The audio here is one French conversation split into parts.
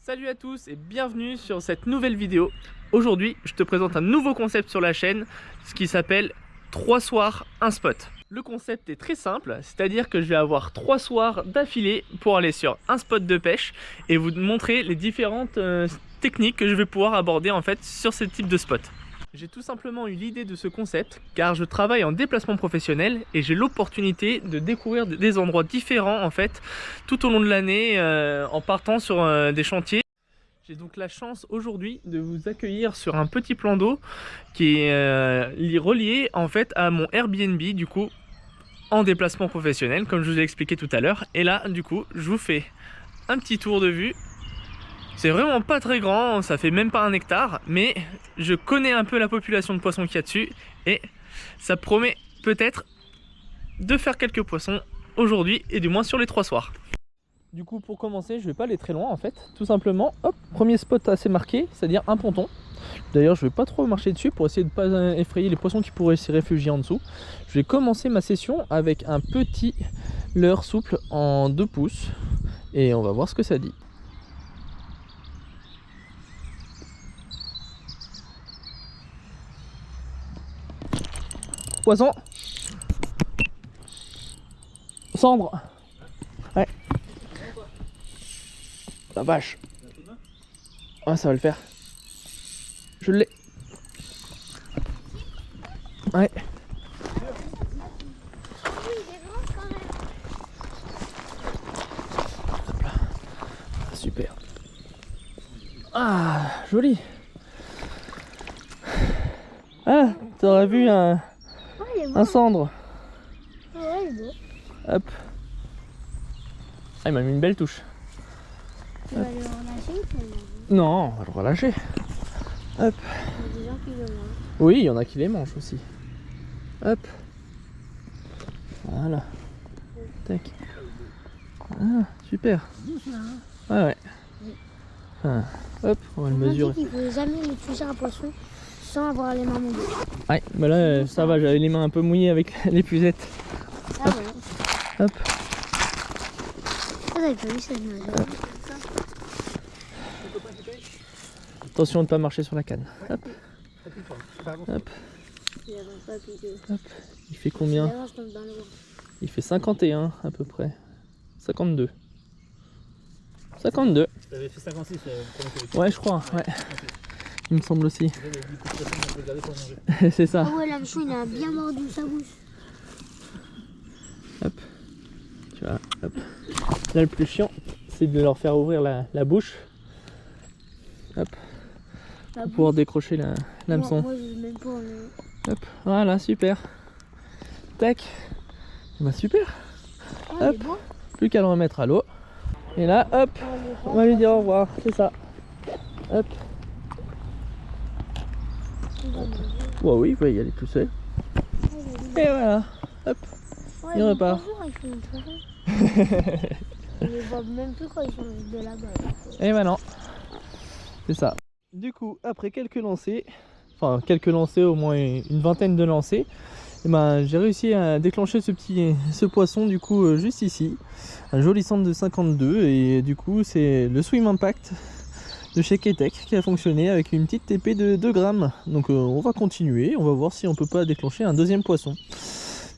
Salut à tous et bienvenue sur cette nouvelle vidéo. Aujourd'hui, je te présente un nouveau concept sur la chaîne, ce qui s'appelle 3 soirs, 1 spot. Le concept est très simple, c'est-à-dire que je vais avoir 3 soirs d'affilée pour aller sur un spot de pêche et vous montrer les différentes techniques que je vais pouvoir aborder en fait sur ce type de spot. J'ai tout simplement eu l'idée de ce concept car je travaille en déplacement professionnel et j'ai l'opportunité de découvrir des endroits différents en fait tout au long de l'année en partant sur des chantiers. J'ai donc la chance aujourd'hui de vous accueillir sur un petit plan d'eau qui est relié en fait à mon Airbnb du coup en déplacement professionnel comme je vous ai expliqué tout à l'heure. Et là du coup je vous fais un petit tour de vue. C'est vraiment pas très grand, ça fait même pas 1 hectare, mais je connais un peu la population de poissons qu'il y a dessus et ça promet peut-être de faire quelques poissons aujourd'hui et du moins sur les 3 soirs. Du coup pour commencer je vais pas aller très loin en fait, tout simplement, hop, premier spot assez marqué, c'est-à-dire un ponton. D'ailleurs je vais pas trop marcher dessus pour essayer de pas effrayer les poissons qui pourraient s'y réfugier en dessous. Je vais commencer ma session avec un petit leurre souple en 2 pouces et on va voir ce que ça dit. Poisson. Cendre. Ouais. La vache. Ah, ça va le faire. Je l'ai. Ouais. Hop là. Super. Ah, joli. Ah, t'aurais vu un cendre. Ouais, il est beau. Hop. Ah, il m'a mis une belle touche. Tu vas le relâcher ou tu vas le manger? Non, on va le relâcher. Hop. Il y a des gens qui le mangent. Oui, il y en a qui les mangent aussi. Hop. Voilà. Tac. Ah, super. Ah ouais. Enfin, hop, on va le mesurer. Il ne faut jamais utiliser un poisson sans avoir les mains mouillées. Ouais, bah là ça va, j'avais les mains un peu mouillées avec l'épuisette. Ah ouais. Hop. Ça, t'avais pas vu ça, je me rappelle. Attention de ne pas marcher sur la canne. Hop. Hop. Il avance pas piqué. Hop. Il fait combien? Il avance dans l'eau. Il fait 51 à peu près. 52. 52. Tu avais fait 56 Ouais, je crois, ouais. Il me semble aussi. C'est ça. Ah ouais, l'hameçon il a bien mordu sa bouche. Hop. Tu vois, hop. Là, le plus chiant, c'est de leur faire ouvrir la bouche. Hop. La Pour pouvoir décrocher l'hameçon. Moi, je même pas. Mais... Hop. Voilà, super. Tac. Bah, super. Ah, il est Hop. beau. Plus qu'à le remettre à l'eau. Et là, hop. On va lui dire au revoir. C'est ça. Hop. Ouais, oui, il va y aller tout seul. Et voilà. Hop. Ouais, Il repart. Ils font une traîne. On les voit même plus quand ils sont de là-bas. Et maintenant, c'est ça. Du coup, après quelques lancers, enfin quelques lancers, au moins une vingtaine de lancers, et ben, j'ai réussi à déclencher ce poisson du coup juste ici. Un joli centre de 52 et du coup c'est le Swim Impact de chez Keitech qui a fonctionné avec une petite TP de 2 grammes. Donc on va continuer, on va voir si on peut pas déclencher un deuxième poisson.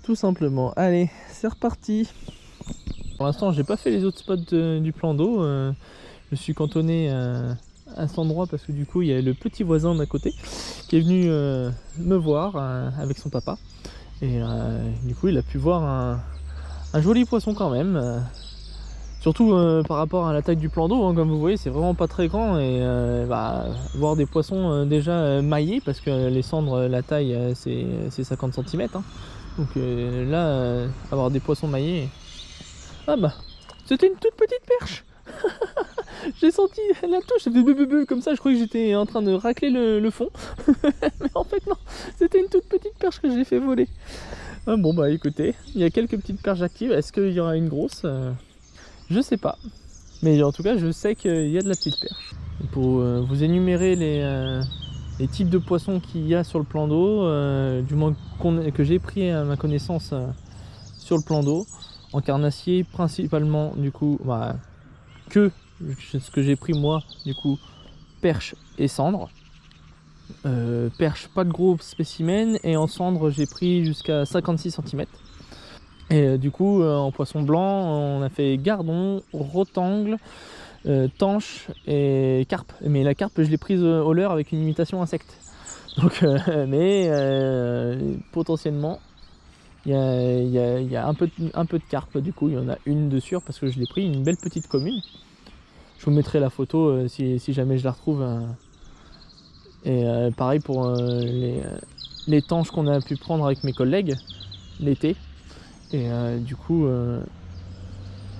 Tout simplement. Allez, c'est reparti. Pour l'instant, j'ai pas fait les autres spots du plan d'eau. Je suis cantonné à cet endroit parce que du coup, il y a le petit voisin d'à côté qui est venu me voir avec son papa. Et du coup, il a pu voir un joli poisson quand même. Surtout par rapport à la taille du plan d'eau, hein, comme vous voyez, c'est vraiment pas très grand. Et voir des poissons déjà maillés, parce que les cendres, la taille, c'est 50 cm. Hein. Donc là, avoir des poissons maillés... Ah bah, c'était une toute petite perche. J'ai senti la touche, ça fait bu comme ça, je croyais que j'étais en train de racler le fond. Mais en fait non, c'était une toute petite perche que j'ai fait voler. Ah, bon bah écoutez, il y a quelques petites perches actives, est-ce qu'il y aura une grosse je sais pas. Mais en tout cas, je sais qu'il y a de la petite perche. Et pour vous énumérer les types de poissons qu'il y a sur le plan d'eau, du moins que j'ai pris à ma connaissance sur le plan d'eau, en carnassier principalement du coup que ce que j'ai pris moi, du coup, perche et cendre. Perche, pas de gros spécimens, et en cendre, j'ai pris jusqu'à 56 cm. Et du coup, en poisson blanc, on a fait gardon, rotangle, tanche et carpe. Mais la carpe, je l'ai prise au leurre avec une imitation insecte. Donc, potentiellement, il y a un peu de carpe. Du coup, il y en a une de sûre parce que je l'ai pris, une belle petite commune. Je vous mettrai la photo si jamais je la retrouve. Et pareil pour les tanches qu'on a pu prendre avec mes collègues l'été. Et du coup,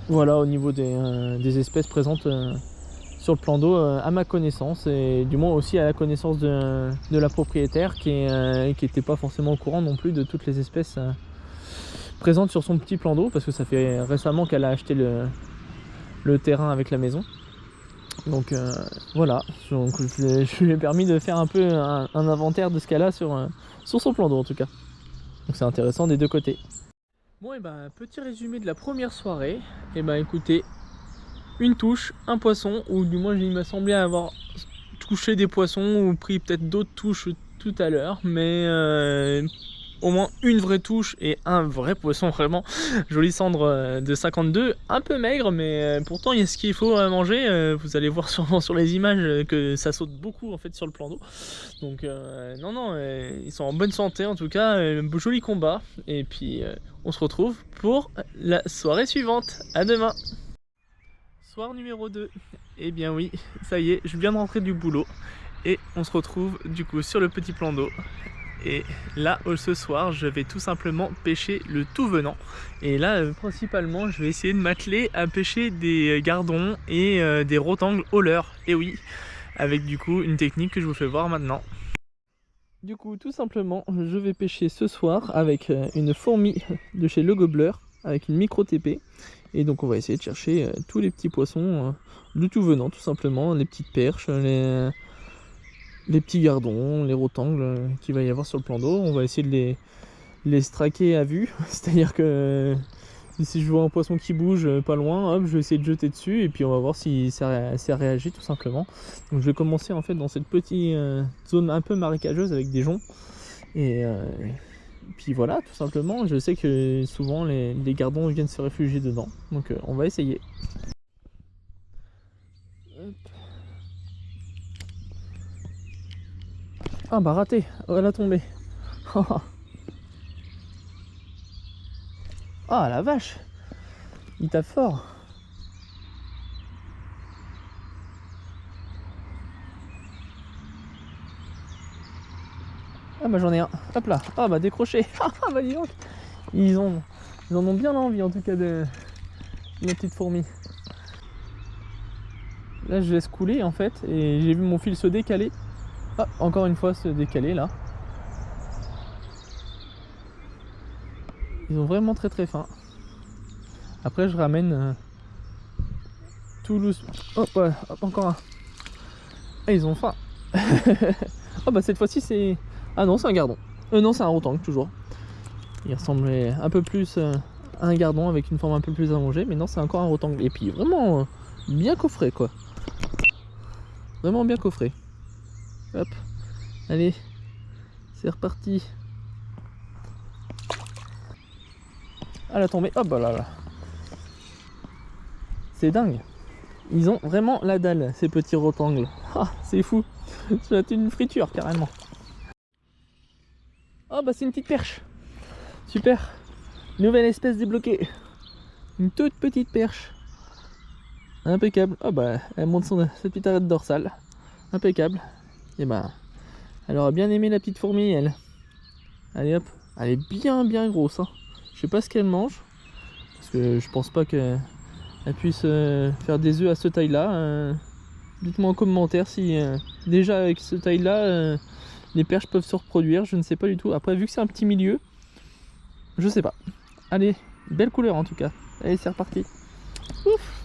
voilà au niveau des espèces présentes sur le plan d'eau à ma connaissance, et du moins aussi à la connaissance de la propriétaire qui n'était pas forcément au courant non plus de toutes les espèces présentes sur son petit plan d'eau, parce que ça fait récemment qu'elle a acheté le terrain avec la maison. Donc voilà, donc, je lui ai permis de faire un peu un inventaire de ce qu'elle a sur son plan d'eau en tout cas. Donc c'est intéressant des deux côtés. Bon, et ben petit résumé de la première soirée. Et ben écoutez, une touche, un poisson, ou du moins il m'a semblé avoir touché des poissons ou pris peut-être d'autres touches tout à l'heure, mais au moins une vraie touche et un vrai poisson, vraiment jolie cendre de 52, un peu maigre, mais pourtant il y a ce qu'il faut à manger. Vous allez voir sûrement sur les images que ça saute beaucoup en fait sur le plan d'eau. Donc non, ils sont en bonne santé en tout cas. Joli combat, et puis on se retrouve pour la soirée suivante. À demain. Soir numéro 2. Et bien oui, ça y est, je viens de rentrer du boulot et on se retrouve du coup sur le petit plan d'eau. Et là, ce soir, je vais tout simplement pêcher le tout venant. Et là, principalement, je vais essayer de m'atteler à pêcher des gardons et des rotangles au leurre. Et oui, avec du coup une technique que je vous fais voir maintenant. Du coup, tout simplement, je vais pêcher ce soir avec une fourmi de chez Le Gobbler, avec une micro TP. Et donc on va essayer de chercher tous les petits poissons du tout venant, tout simplement, les petites perches, les petits gardons, les rotangles qu'il va y avoir sur le plan d'eau. On va essayer de les straquer à vue, c'est-à-dire que si je vois un poisson qui bouge pas loin, hop, je vais essayer de jeter dessus et puis on va voir si ça réagit tout simplement. Donc je vais commencer en fait dans cette petite zone un peu marécageuse avec des joncs. Et puis voilà, tout simplement, je sais que souvent les gardons viennent se réfugier dedans. Donc on va essayer. Hop. Ah bah raté, oh, elle a tombé. Ah la vache, il tape fort. Ah bah j'en ai un, hop là, ah bah décroché. Ah bah dis donc, ils en ont bien envie en tout cas de la petite fourmi. Là je laisse couler en fait et j'ai vu mon fil se décaler. Ah, encore une fois se décaler là. Ils ont vraiment très faim. Après je ramène Toulouse. Hop, voilà, hop, encore un. Ah, ils ont faim. Ah bah cette fois-ci c'est... Ah non, c'est un gardon. Non, c'est un rotangle toujours. Il ressemblait un peu plus à un gardon avec une forme un peu plus allongée, mais non, c'est encore un rotangle. Et puis vraiment bien coffré quoi. Vraiment bien coffré. Hop. Allez, c'est reparti. Ah la tombée, hop là là. C'est dingue. Ils ont vraiment la dalle, ces petits rotangles. Ah, c'est fou. C'est une friture carrément. Oh bah c'est une petite perche. Super. Nouvelle espèce débloquée. Une toute petite perche. Impeccable. Oh bah elle monte sa petite arête dorsale. Impeccable. Et bah elle aura bien aimé la petite fourmi elle. Allez hop. Elle est bien grosse hein. Je sais pas ce qu'elle mange. Parce que je pense pas qu'elle puisse faire des œufs à ce taille là. Dites-moi en commentaire si déjà avec ce taille là les perches peuvent se reproduire, je ne sais pas du tout. Après vu que c'est un petit milieu, je sais pas. Allez, belle couleur en tout cas. Allez c'est reparti. Ouf.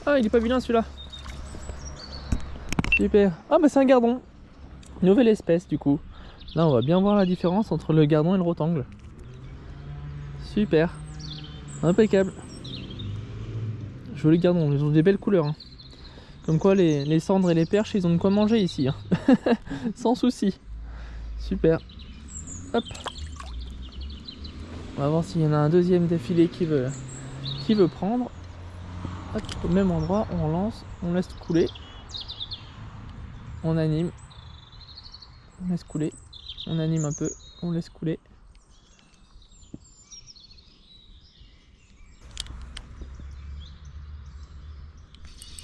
Ah il est pas vilain celui-là. Super. Ah bah c'est un gardon. Nouvelle espèce du coup. Là on va bien voir la différence entre le gardon et le rotangle. Super. Impeccable. Jolis gardons, ils ont des belles couleurs. Hein. Comme quoi les cendres et les perches, ils ont de quoi manger ici. Hein. Sans souci. Super. Hop. On va voir s'il y en a un deuxième d'affilée qui veut prendre. Hop, au même endroit, on relance, on laisse couler. On anime. On laisse couler. On anime un peu, on laisse couler.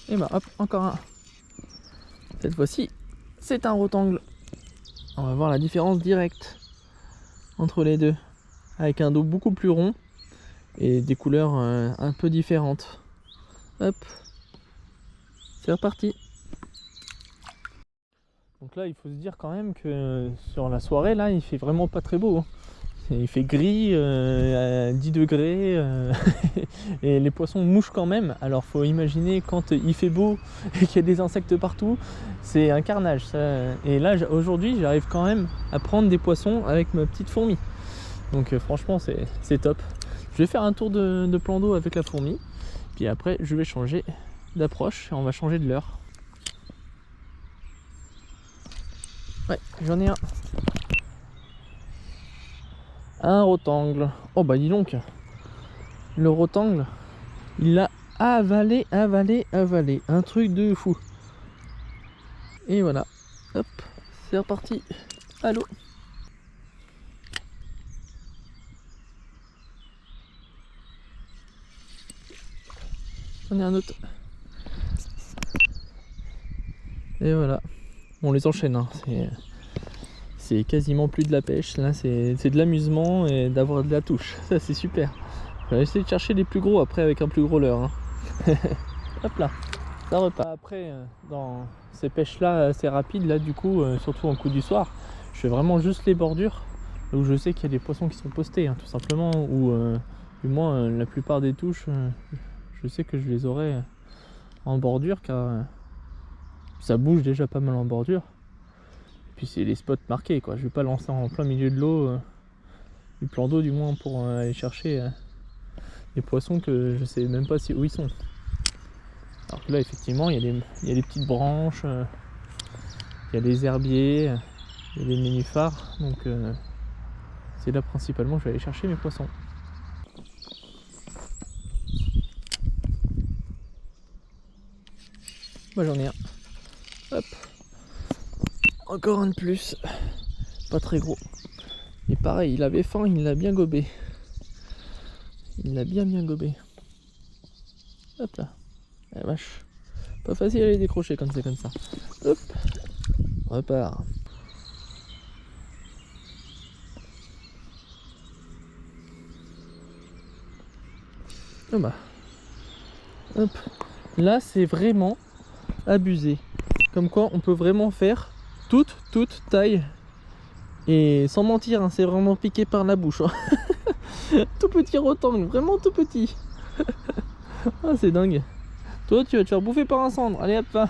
Et bah hop, encore un. Cette fois-ci, c'est un rotangle. On va voir la différence directe entre les deux. Avec un dos beaucoup plus rond et des couleurs un peu différentes. Hop, c'est reparti. Donc là, il faut se dire quand même que sur la soirée, là, il fait vraiment pas très beau. Hein. Il fait gris à 10 degrés et les poissons mouchent quand même. Alors faut imaginer quand il fait beau et qu'il y a des insectes partout, c'est un carnage. Ça. Et là aujourd'hui j'arrive quand même à prendre des poissons avec ma petite fourmi. Donc franchement c'est top. Je vais faire un tour de plan d'eau avec la fourmi. Puis après je vais changer d'approche et on va changer de leurre. Ouais, j'en ai un. Un rotangle. Oh bah dis donc. Le rotangle, il l'a avalé. Un truc de fou. Et voilà. Hop, c'est reparti. À l'eau. J'en ai un autre. Et voilà. On les enchaîne. Hein. C'est quasiment plus de la pêche. Là, c'est de l'amusement et d'avoir de la touche. Ça, c'est super. Je vais essayer de chercher les plus gros après avec un plus gros leurre. Hein. Hop là, ça repart. Après, dans ces pêches-là assez rapides, là, du coup, surtout en coup du soir, je fais vraiment juste les bordures où je sais qu'il y a des poissons qui sont postés, hein, tout simplement. Ou du moins, la plupart des touches, je sais que je les aurai en bordure car ça bouge déjà pas mal en bordure. Et puis c'est les spots marqués, quoi. Je vais pas lancer en plein milieu de l'eau, du plan d'eau du moins, pour aller chercher des poissons que je sais même pas où ils sont. Alors que là effectivement il y a des petites branches, il y a des herbiers, il y a des nénuphars, donc c'est là principalement que je vais aller chercher mes poissons. Moi j'en ai un. Hop. Encore un de plus. Pas très gros. Et pareil, il avait faim, il l'a bien gobé. Il l'a bien gobé. Hop là. La vache. Pas facile à les décrocher quand c'est comme ça. Hop. Repart. Oh bah. Hop. Là c'est vraiment abusé. Comme quoi on peut vraiment faire toute taille. Et sans mentir, hein, c'est vraiment piqué par la bouche. Hein. Tout petit rotangle, vraiment tout petit. Ah, c'est dingue. Toi, tu vas te faire bouffer par un cendre. Allez hop, va.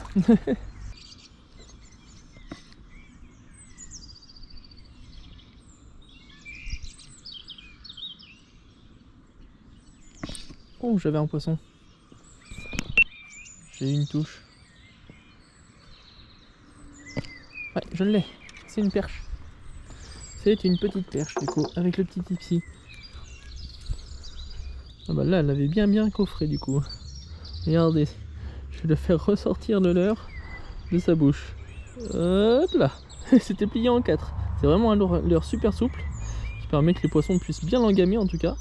Oh, j'avais un poisson. J'ai eu une touche. Ouais, je l'ai. C'est une perche. C'est une petite perche, du coup, avec le petit tipsy. Ah bah là, elle avait bien coffré, du coup. Regardez. Je vais le faire ressortir le leurre de sa bouche. Hop là. C'était plié en 4. C'est vraiment un leurre super souple qui permet que les poissons puissent bien l'engamer en tout cas.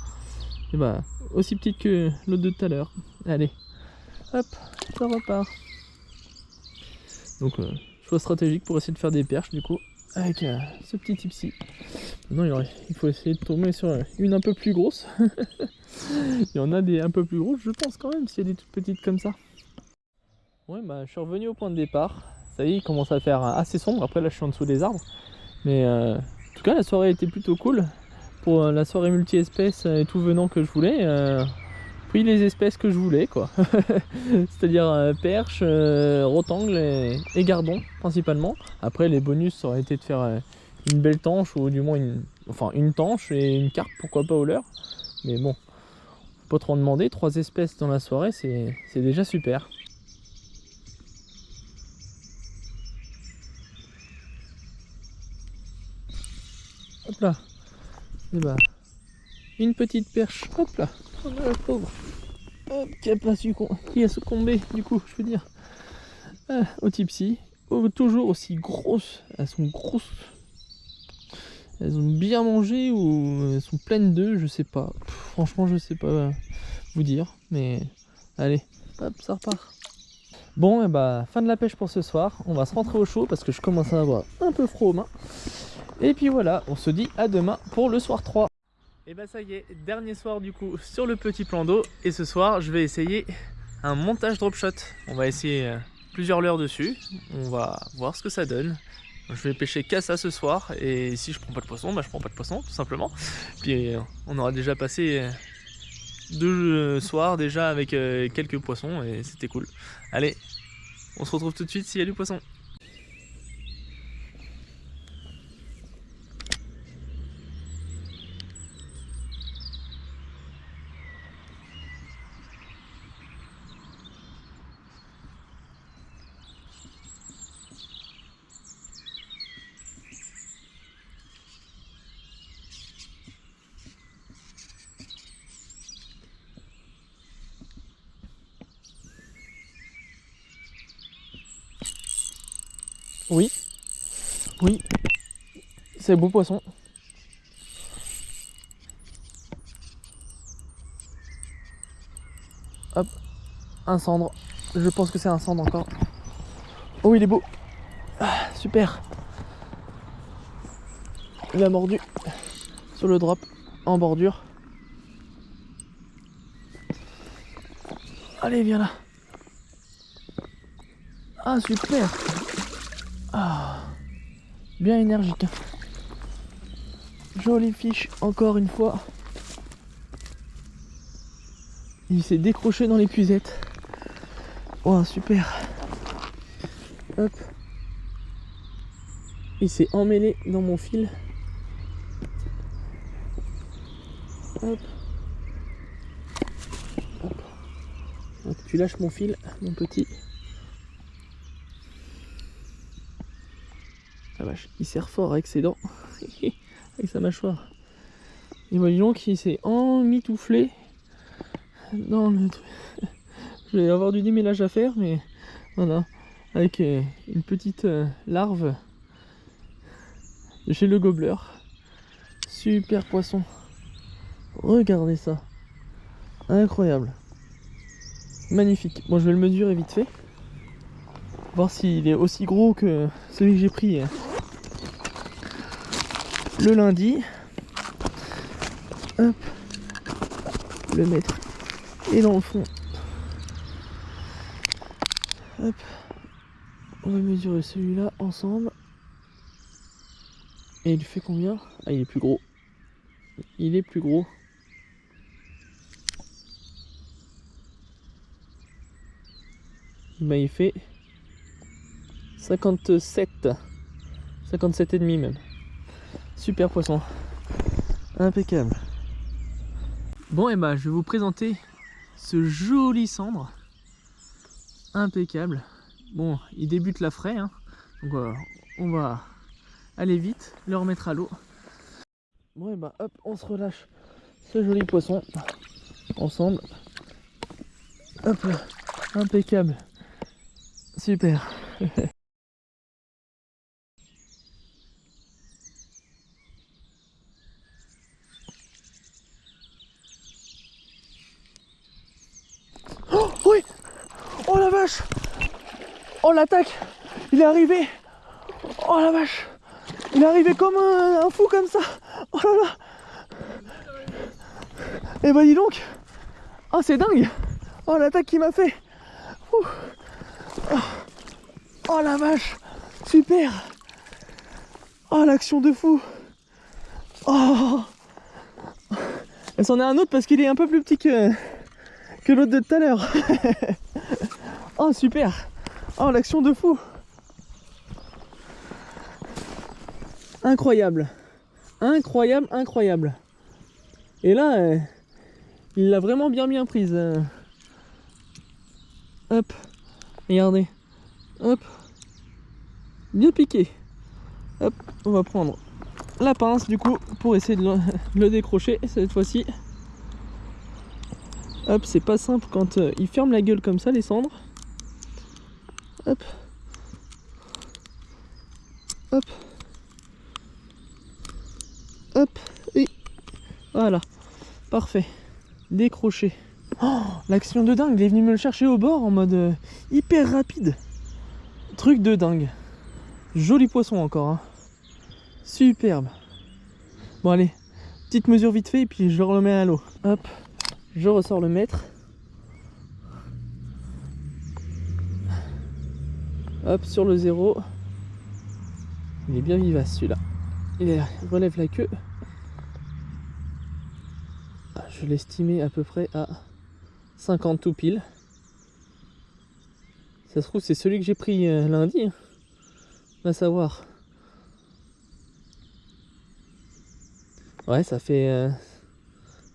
Et bah, aussi petite que l'autre de tout à l'heure. Allez. Hop, ça repart. Donc, choix stratégique pour essayer de faire des perches du coup. Avec ce petit tipsy. Maintenant il faut essayer de tomber sur une un peu plus grosse. Il y en a des un peu plus grosses je pense quand même, s'il y a des toutes petites comme ça. Ouais bah je suis revenu au point de départ. Ça y est, il commence à faire assez sombre. Après là je suis en dessous des arbres. Mais en tout cas la soirée était plutôt cool. Pour la soirée multi-espèces et tout venant que je voulais. Puis les espèces que je voulais quoi. C'est-à-dire perche, rotangle et gardon principalement. Après les bonus ça aurait été de faire une belle tanche ou du moins une tanche et une carpe pourquoi pas au leurre. Mais bon, pas trop en demander. 3 espèces dans la soirée, c'est déjà super. Hop là. Et bah, une petite perche. Hop là. Oh là, la pauvre. Hop, qui a succombé, du coup, je veux dire, au tipsy. Oh, toujours aussi grosses. Elles sont grosses. Elles ont bien mangé ou elles sont pleines d'œufs, je sais pas. Franchement, je sais pas vous dire. Mais allez, hop, ça repart. Bon, et bah, fin de la pêche pour ce soir. On va se rentrer au chaud parce que je commence à avoir un peu froid aux mains. Et puis voilà, on se dit à demain pour le soir 3. Et bah ça y est, dernier soir du coup sur le petit plan d'eau. Et ce soir, je vais essayer un montage drop shot. On va essayer plusieurs leurres dessus. On va voir ce que ça donne. Je vais pêcher qu'à ça ce soir. Et si je prends pas de poisson, bah je prends pas de poisson tout simplement. Puis on aura déjà passé 2 soirs déjà avec quelques poissons et c'était cool. Allez, on se retrouve tout de suite s'il y a du poisson. Oui, oui, c'est beau poisson. Hop, un cendre. Je pense que c'est un cendre encore. Oh, il est beau. Ah, super. Il a mordu sur le drop en bordure. Allez, viens là. Ah, super. Ah, bien énergique. Jolie fiche, encore une fois. Il s'est décroché dans l'épuisette. Oh, super. Hop. Il s'est emmêlé dans mon fil. Hop. Hop. Donc, tu lâches mon fil, mon petit. La vache, il serre fort avec ses dents. Avec sa mâchoire. Et voyez donc, il s'est emmitouflé dans le truc. Je vais avoir du démêlage à faire, mais voilà. Avec une petite larve de chez le Gobbler. Super poisson. Regardez ça. Incroyable. Magnifique. Bon, je vais le mesurer vite fait. Voir s'il est aussi gros que celui que j'ai pris le lundi. Hop. Le mettre. Et dans le fond. Hop. On va mesurer celui-là ensemble. Et il fait combien? Ah, il est plus gros. Il est plus gros. Bah, il fait 57. 57 et demi même. Super poisson. Impeccable. Bon, et bah, je vais vous présenter ce joli cendre. Impeccable. Bon, il débute la fraie, hein. Donc on va aller vite, le remettre à l'eau. Bon, et bah hop, on se relâche ce joli poisson ensemble. Hop là, impeccable. Super. Oh oui. Oh la vache. Oh, l'attaque. Il est arrivé. Oh la vache. Il est arrivé comme un fou comme ça. Oh là là. Et bah dis donc. Oh, c'est dingue. Oh, l'attaque qu'il m'a fait. Ouh. Oh la vache. Super. Oh, l'action de fou. Oh. Et c'en est un autre parce qu'il est un peu plus petit que l'autre de tout à l'heure. Oh, super. Oh, l'action de fou. Incroyable. Incroyable, incroyable. Et là, Il l'a vraiment bien prise. Hop, regardez. Hop, bien piqué. Hop, on va prendre la pince du coup pour essayer de le décrocher cette fois-ci. Hop, c'est pas simple quand il ferme la gueule comme ça, les cendres. Hop, hop, hop, et voilà, parfait, décroché. Oh, l'action de dingue, il est venu me le chercher au bord en mode hyper rapide. Truc de dingue. Joli poisson encore, hein. Superbe. Bon allez, petite mesure vite fait et puis je le remets à l'eau. Hop, je ressors le mètre. Hop, sur le 0. Il est bien vivace celui-là. Il relève la queue. Je l'estimais à peu près à 50 tout pile. Ça se trouve c'est celui que j'ai pris lundi. On va savoir. Ouais, ça fait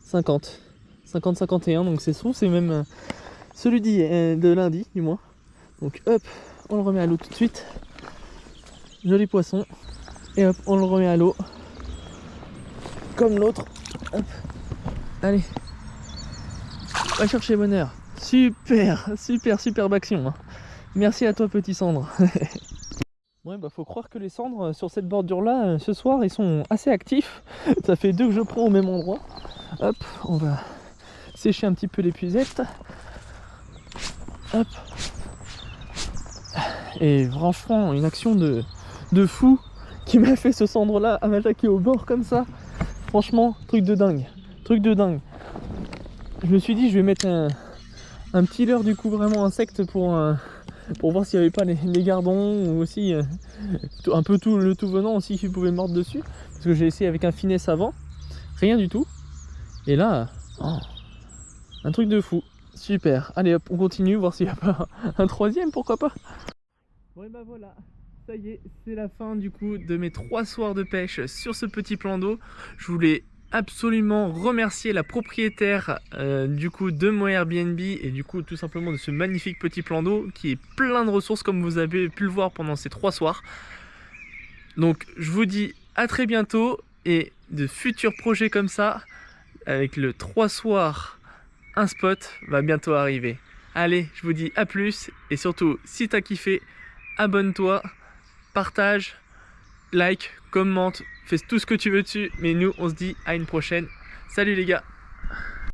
50. 50-51, donc c'est trouve c'est même celui de lundi du moins. Donc hop, on le remet à l'eau tout de suite. Joli poisson. Et hop, on le remet à l'eau. Comme l'autre. Hop. Allez. Va chercher bonheur. Super, superbe action. Hein. Merci à toi petit cendre. Ouais, bah faut croire que les cendres sur cette bordure là, ce soir, ils sont assez actifs. Ça fait 2 que je prends au même endroit. Hop, on va sécher un petit peu l'épuisette. Hop. Et franchement, une action de fou qui m'a fait ce cendre là à m'attaquer au bord comme ça. Franchement, truc de dingue. Truc de dingue. Je me suis dit, je vais mettre un petit leurre du coup vraiment insecte pour voir s'il n'y avait pas les gardons ou aussi un peu le tout venant aussi qui pouvait mordre dessus. Parce que j'ai essayé avec un filet savant. Rien du tout. Et là, oh, un truc de fou. Super. Allez hop, on continue, voir s'il n'y a pas un troisième, pourquoi pas. Bon et bah voilà, ça y est, c'est la fin du coup de mes 3 soirs de pêche sur ce petit plan d'eau. Je voulais absolument remercier la propriétaire du coup de mon Airbnb et du coup tout simplement de ce magnifique petit plan d'eau qui est plein de ressources comme vous avez pu le voir pendant ces 3 soirs. Donc je vous dis à très bientôt et de futurs projets comme ça avec le 3 soirs un spot va bientôt arriver. Allez, je vous dis à plus et surtout si t'as kiffé, abonne-toi, partage, like, commente, fais tout ce que tu veux dessus. Mais nous, on se dit à une prochaine. Salut les gars!